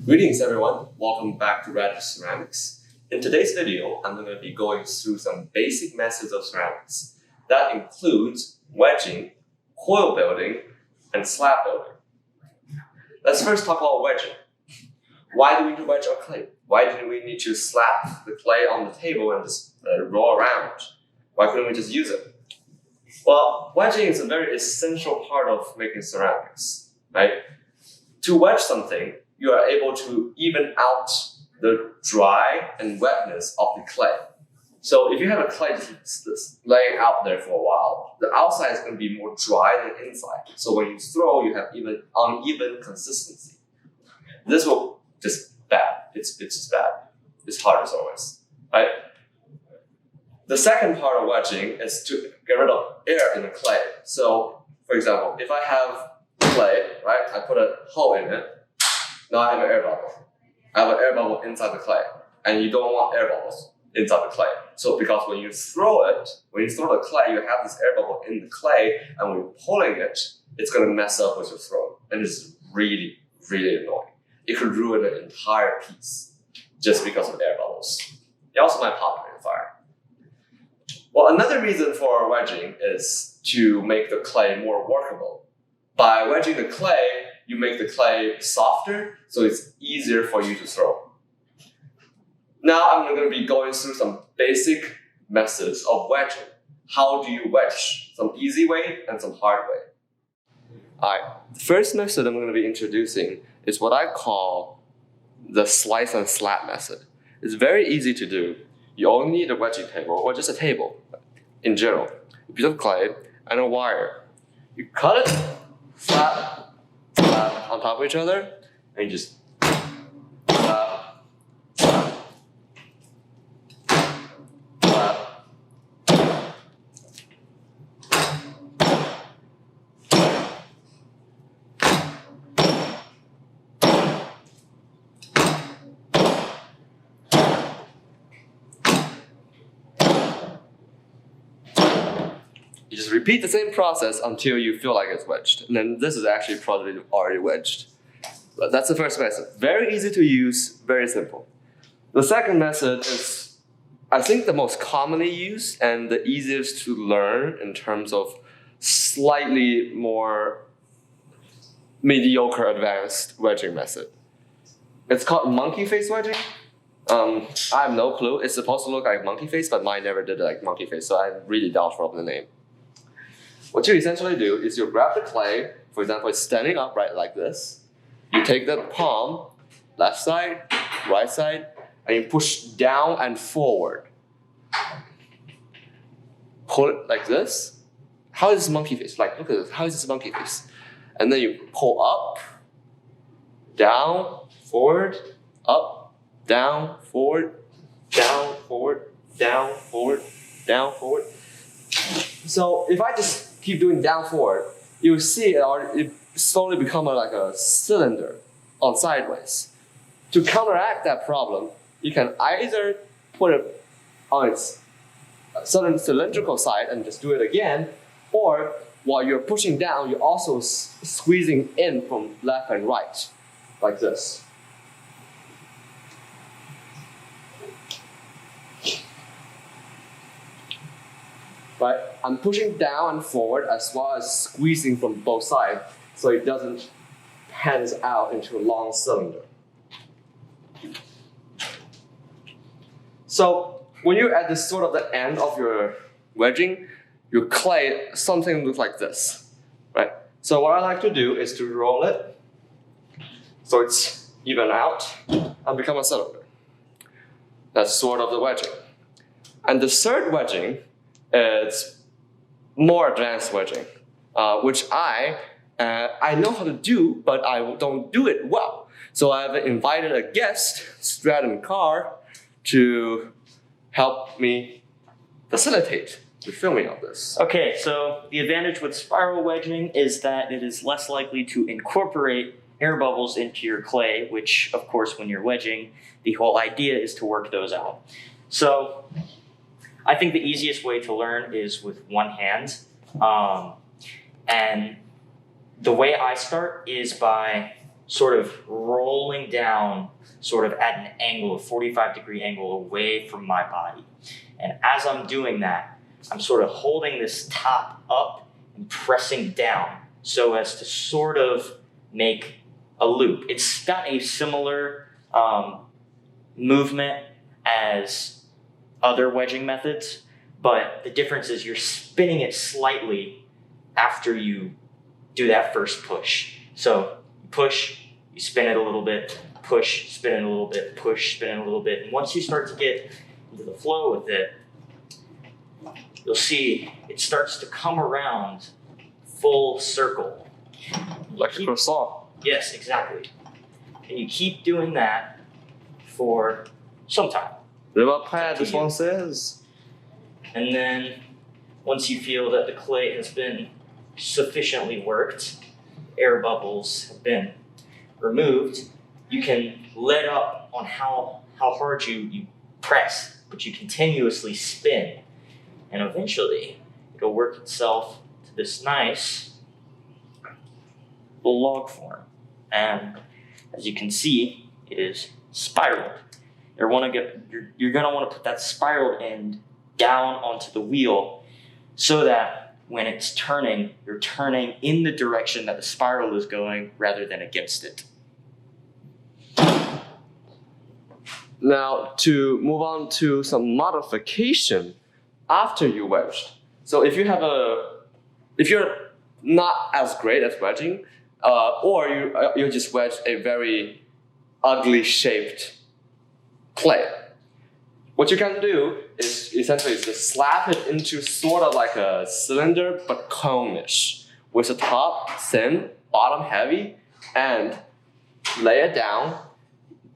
Greetings everyone, welcome back to Radish Ceramics. In today's video, I'm going to be going through some basic methods of ceramics. That includes wedging, coil building, and slab building. Let's first talk about wedging. Why do we need to wedge our clay? Why do we need to slap the clay on the table and just roll around? Why couldn't we just use it? Well, wedging is a very essential part of making ceramics, right? To wedge something, you are able to even out the dry and wetness of the clay. So if you have a clay that's laying out there for a while, the outside is going to be more dry than inside. So when you throw, you have even uneven consistency. This will just bad. It's just bad. It's hard as always, right? The second part of wedging is to get rid of air in the clay. So for example, if I have clay, right, I put a hole in it. Now I have an air bubble. I have an air bubble inside the clay. And you don't want air bubbles inside the clay. So because when you throw the clay, you have this air bubble in the clay, and when you're pulling it, it's going to mess up with your throw. And it's really, really annoying. It could ruin an entire piece just because of air bubbles. It also might pop in fire. Well, another reason for wedging is to make the clay more workable. By wedging the clay, you make the clay softer, so it's easier for you to throw. Now I'm going to be going through some basic methods of wedging. How do you wedge? Some easy way and some hard way. Alright, the first method I'm going to be introducing is what I call the slice and slab method. It's very easy to do. You only need a wedging table, or just a table in general, a piece of clay, and a wire. You cut it, slap on top of each other, and you just slap, slap, slap. You just repeat the same process until you feel like it's wedged. And then this is actually probably already wedged. But that's the first method. Very easy to use, very simple. The second method is, I think, the most commonly used and the easiest to learn in terms of slightly more mediocre advanced wedging method. It's called monkey face wedging. I have no clue. It's supposed to look like monkey face, but mine never did like monkey face, so I'm really doubtful of the name. What you essentially do is you grab the clay, for example, it's standing upright like this. You take the palm, left side, right side, and you push down and forward. Pull it like this. How is this monkey face? Like, look at this. How is this monkey face? And then you pull up, down, forward, up, down, forward, down, forward, down, forward, down, forward. So if I just keep doing down forward, you will see it slowly become like a cylinder on sideways. To counteract that problem, you can either put it on its cylindrical side and just do it again, or while you're pushing down, you're also squeezing in from left and right, like this. Right? I'm pushing down and forward as well as squeezing from both sides so it doesn't pans out into a long cylinder. So when you're at this sort of the end of your wedging, your clay, something looks like this, right? So what I like to do is to roll it so it's even out and become a cylinder. That's sort of the wedging. And the third wedging is more advanced wedging, which I know how to do, but I don't do it well. So I've invited a guest, Stratum Carr, to help me facilitate the filming of this. Okay, so the advantage with spiral wedging is that it is less likely to incorporate air bubbles into your clay, which, of course, when you're wedging, the whole idea is to work those out. So I think the easiest way to learn is with one hand. And the way I start is by sort of rolling down sort of at an angle, a 45-degree angle away from my body. And as I'm doing that, I'm sort of holding this top up and pressing down so as to sort of make a loop. It's got a similar movement as other wedging methods, but the difference is you're spinning it slightly after you do that first push. So you push, you spin it a little bit, push, spin it a little bit, push, spin it a little bit. And once you start to get into the flow with it, you'll see it starts to come around full circle. Like a croissant. Yes, exactly. And you keep doing that for some time. This one says. And then once you feel that the clay has been sufficiently worked, air bubbles have been removed, you can let up on how hard you press, but you continuously spin. And eventually, it'll work itself to this nice log form. And as you can see, it is spiraled. You're going to want to put that spiraled end down onto the wheel so that when it's turning, you're turning in the direction that the spiral is going rather than against it. Now, to move on to some modification after you wedged. So if you're not as great at wedging, or you just wedged a very ugly shaped clay, what you can do is essentially just slap it into sort of like a cylinder but cone-ish, with the top thin, bottom heavy, and lay it down,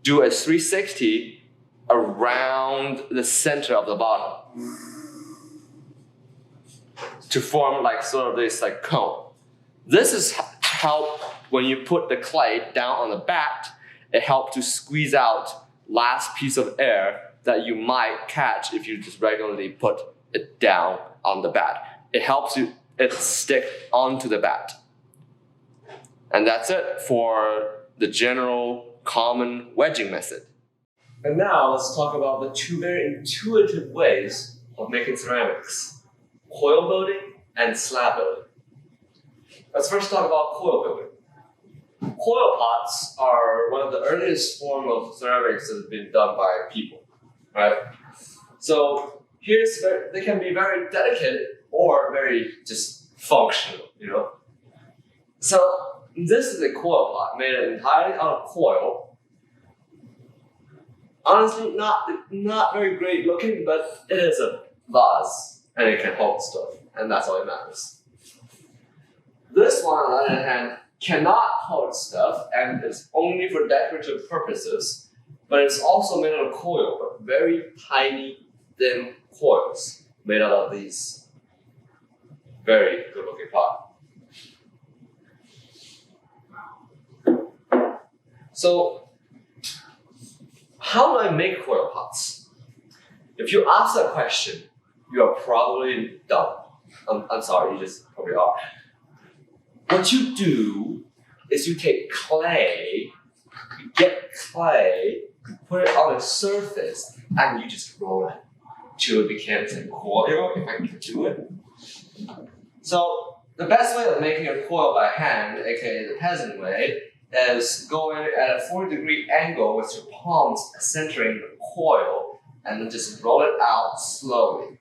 do a 360 around the center of the bottom to form like sort of this like cone. This is how when you put the clay down on the bat, it helps to squeeze out last piece of air that you might catch if you just regularly put it down on the bat. It helps it stick onto the bat. And that's it for the general common wedging method. And now let's talk about the two very intuitive ways of making ceramics: coil building and slab building. Let's first talk about coil building. Coil pots are one of the earliest forms of ceramics that has been done by people, right? So they can be very delicate or very just functional, you know? So this is a coil pot made entirely out of coil. Honestly, not very great looking, but it is a vase and it can hold stuff, and that's all it matters. This one, on the other hand, cannot hold stuff and is only for decorative purposes, but it's also made out of coil, but very tiny, thin coils made out of these very good looking pot. So, how do I make coil pots? If you ask that question, you are probably dumb. I'm sorry, you just probably are. What you do is you take clay, you get clay, you put it on a surface, and you just roll it till it becomes a coil, if I can do it. So the best way of making a coil by hand, aka the peasant way, is going at a 40-degree angle with your palms centering the coil, and then just roll it out slowly.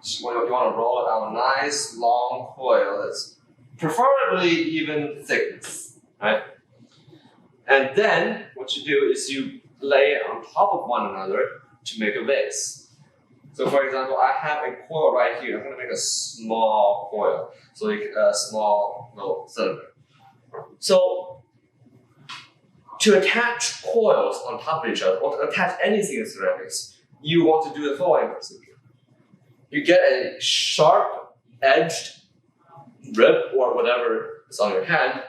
So you want to roll it out a nice long coil that's preferably even thickness, right? And then what you do is you lay it on top of one another to make a vase. So for example, I have a coil right here. I'm going to make a small coil, so like a small little cylinder. So to attach coils on top of each other, or to attach anything in ceramics, you want to do the following procedure. You get a sharp-edged rib or whatever is on your hand,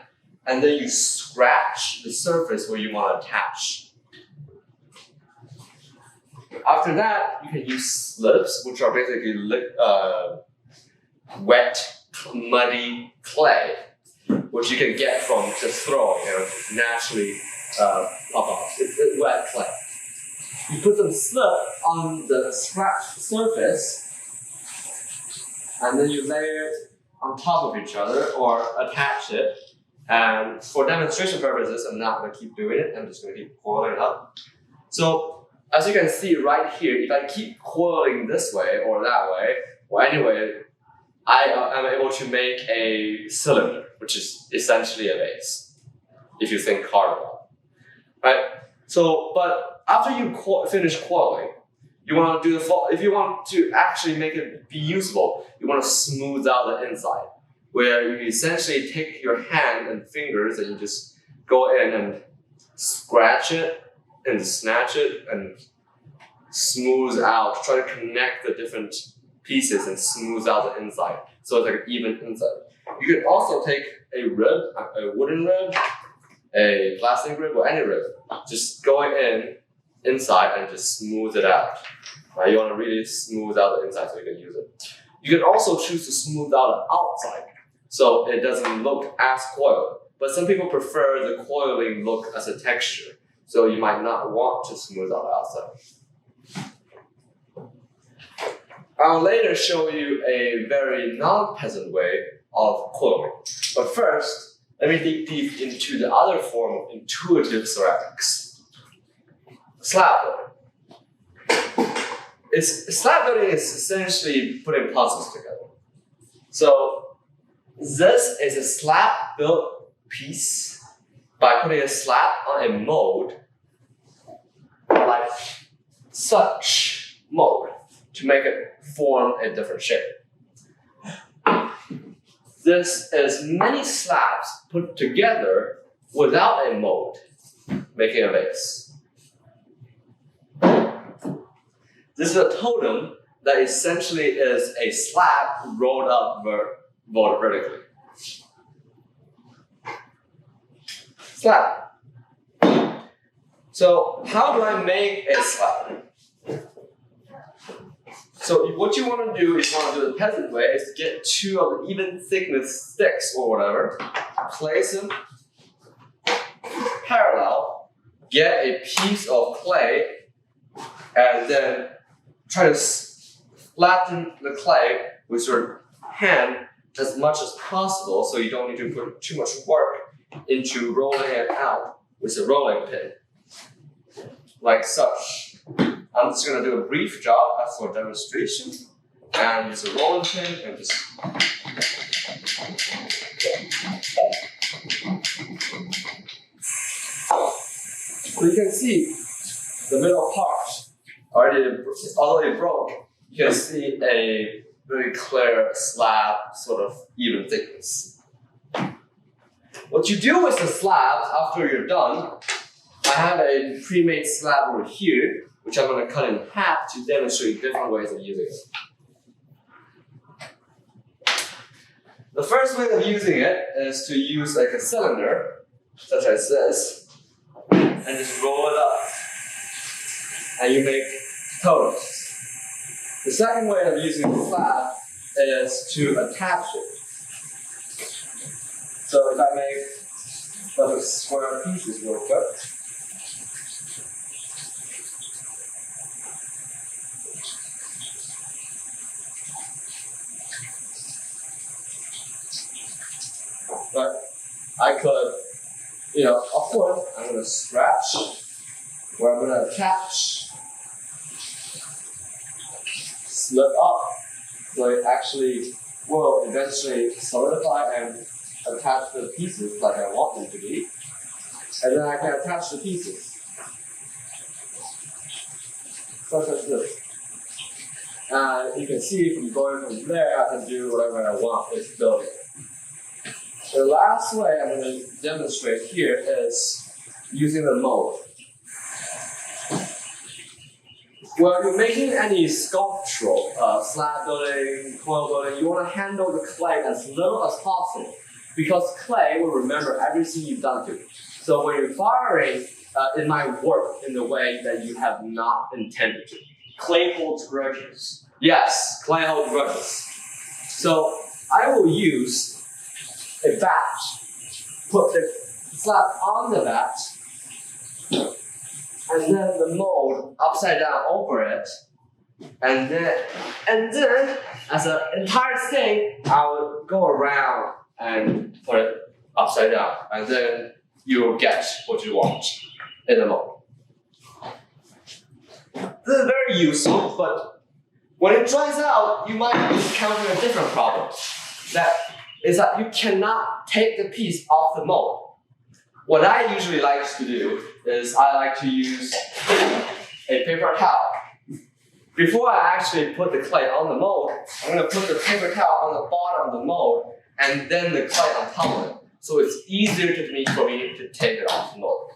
and then you scratch the surface where you want to attach. After that, you can use slabs, which are basically wet, muddy clay, which you can get from just throwing, naturally pop off. It's wet clay. You put some slip on the scratched surface, and then you layer it on top of each other or attach it. And for demonstration purposes, I'm not going to keep doing it. I'm just going to keep coiling it up. So as you can see right here, if I keep coiling this way or that way, or anyway, I am able to make a cylinder, which is essentially a vase, if you think hard about it. Right? So, but after you finish coiling, you want to do if you want to actually make it be usable, you want to smooth out the inside, where you essentially take your hand and fingers and you just go in and scratch it and snatch it and smooth out, try to connect the different pieces and smooth out the inside, so it's like an even inside. You can also take a rib, a wooden rib, a plastic rib, or any rib, just go inside and just smooth it out. Right? You want to really smooth out the inside so you can use it. You can also choose to smooth out the outside so it doesn't look as coiled. But some people prefer the coiling look as a texture, so you might not want to smooth out the outside. I'll later show you a very non-peasant way of coiling. But first, let me dig deep into the other form of intuitive ceramics. Slab building. Slab building is essentially putting puzzles together. So this is a slab built piece by putting a slab on a mold, like such mold, to make it form a different shape. This is many slabs put together without a mold, making a vase. This is a totem that essentially is a slab rolled up vertically. Slab. So how do I make a slab? So what you want to do is you want to do the peasant way is to get two of the even thickness sticks or whatever, place them parallel, get a piece of clay, and then try to flatten the clay with your hand as much as possible so you don't need to put too much work into rolling it out with a rolling pin, like such. I'm just going to do a brief job as for demonstration, and use a rolling pin and just so you can see the middle part already broke. You can see a very clear slab, sort of even thickness. What you do with the slabs after you're done, I have a pre-made slab over here, which I'm going to cut in half to demonstrate different ways of using it. The first way of using it is to use like a cylinder, such as this, and just roll it up, and you make totems. The second way of using the slab is to attach it. So if I make little square pieces real quick. But I could, of course, I'm going to scratch, where I'm going to attach, slip up, so it actually will eventually solidify and attach the pieces like I want them to be. And then I can attach the pieces, such as this. And you can see from going from there, I can do whatever I want with building. The last way I'm going to demonstrate here is using the mold. When you're making any sculptural, slab building, coil building, you want to handle the clay as little as possible, because clay will remember everything you've done to it. So when you're firing, it might work in the way that you have not intended to. Clay holds grudges. Yes, clay holds grudges. So I will use a batch put the slab onto that, and then the mold upside down over it, and then as an entire thing, I would go around and put it upside down, and then you will get what you want in the mold. This is very useful, but when it dries out, you might encounter a different problem. That is that you cannot take the piece off the mold. What I usually like to do is I like to use a paper towel. Before I actually put the clay on the mold, I'm going to put the paper towel on the bottom of the mold and then the clay on top of it. So it's easier for me to take it off the mold.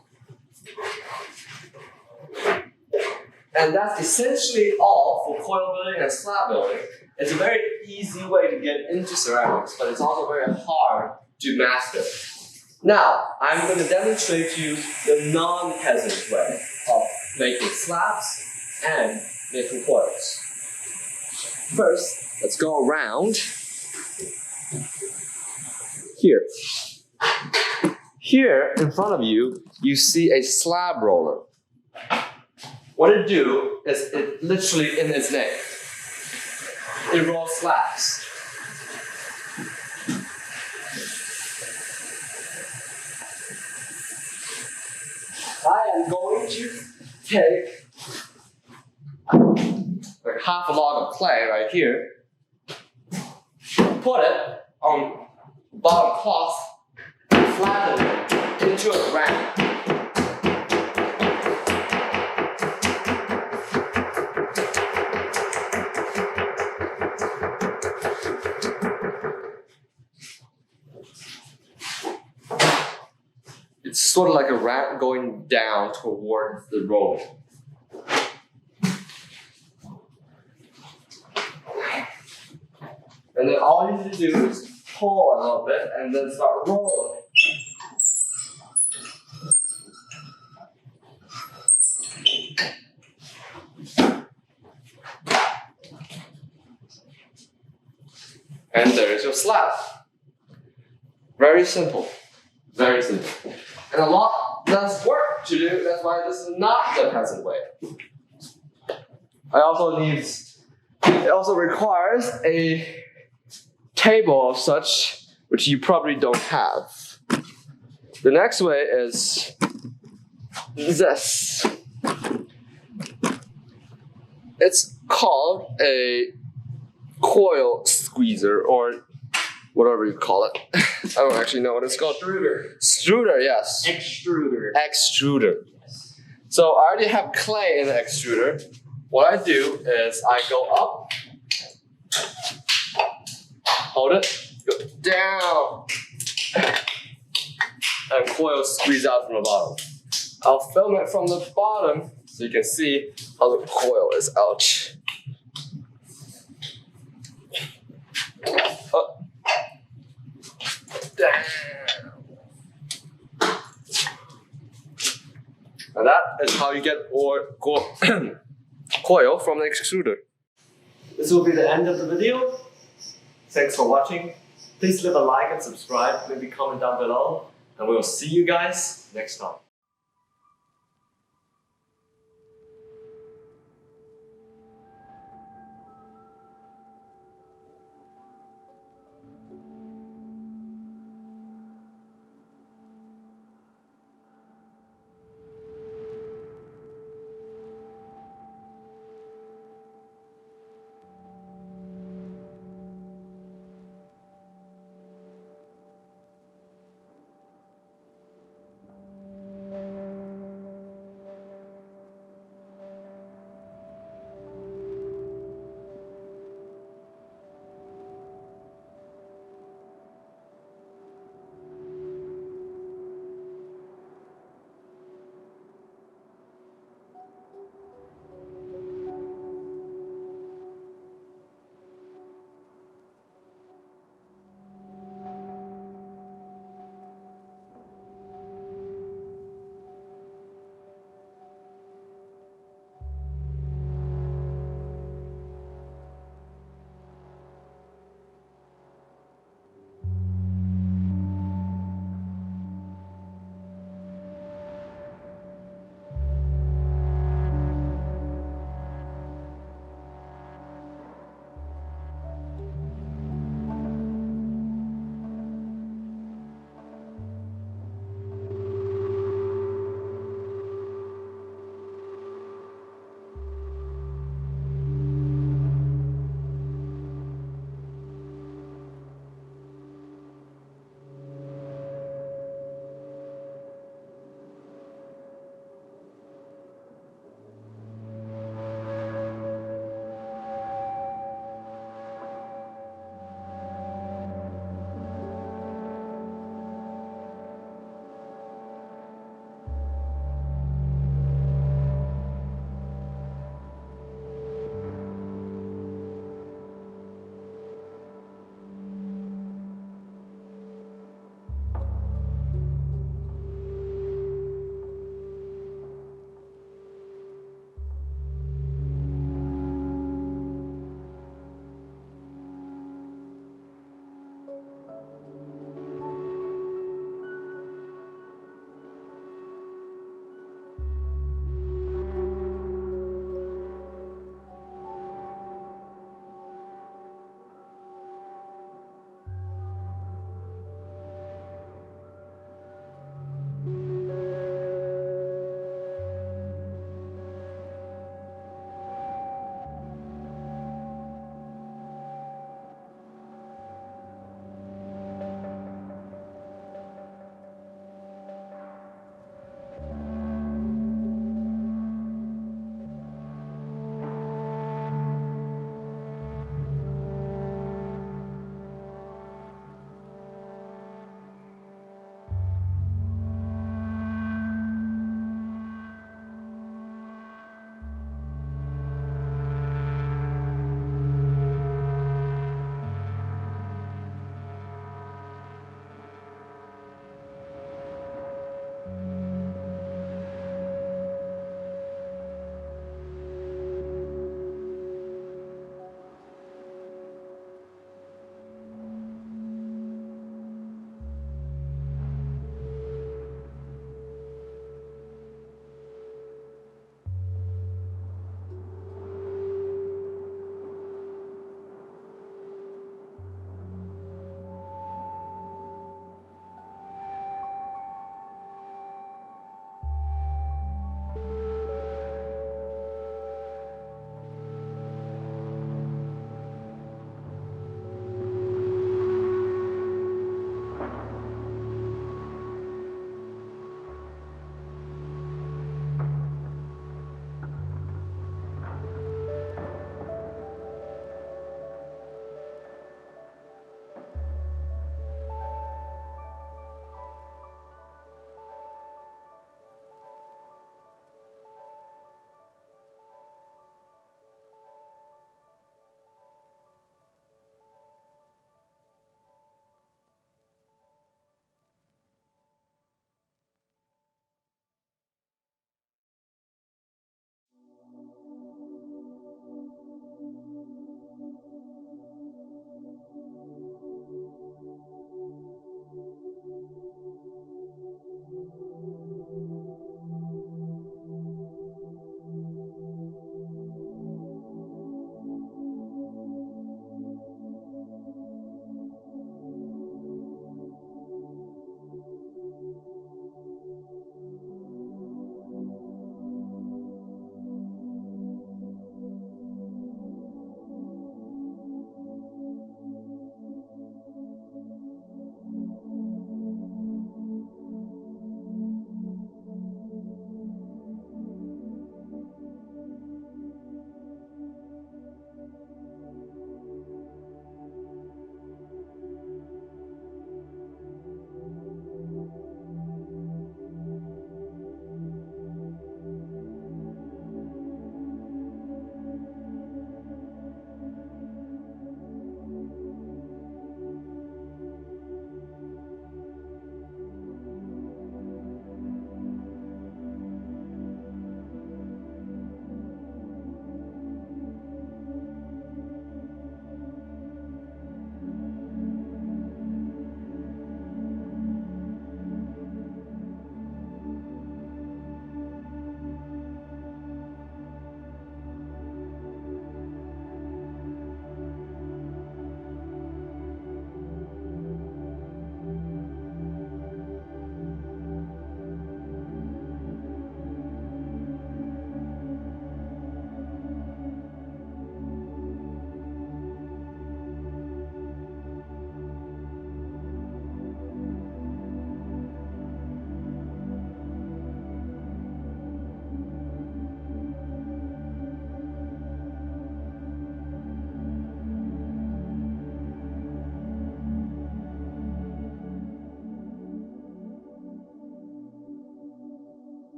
And that's essentially all for coil building and slab building. It's a very easy way to get into ceramics, but it's also very hard to master. Now, I'm going to demonstrate to you the non-peasant way of making slabs and making coils. First, let's go around here. Here, in front of you, you see a slab roller. What it do is it literally in its name. It rolls slabs. I am going to take like half a log of clay right here, put it on bottom cloth, flatten it into a round. It's sort of like a ramp going down toward the roller. And then all you need to do is pull a little bit and then start rolling. And there's your slab. Very simple. Very simple. And a lot less work to do, that's why this is not the peasant way. It also requires a table of such, which you probably don't have. The next way is this. It's called a coil squeezer, or whatever you call it. I don't actually know what it's called. Extruder, yes. Extruder. Yes. So I already have clay in the extruder. What I do is I go up, hold it, go down, and coil squeeze out from the bottom. I'll film it from the bottom so you can see how the coil is out. Up, down. And that is how you get coil from the extruder. This will be the end of the video. Thanks for watching. Please leave a like and subscribe, maybe comment down below, and we'll see you guys next time.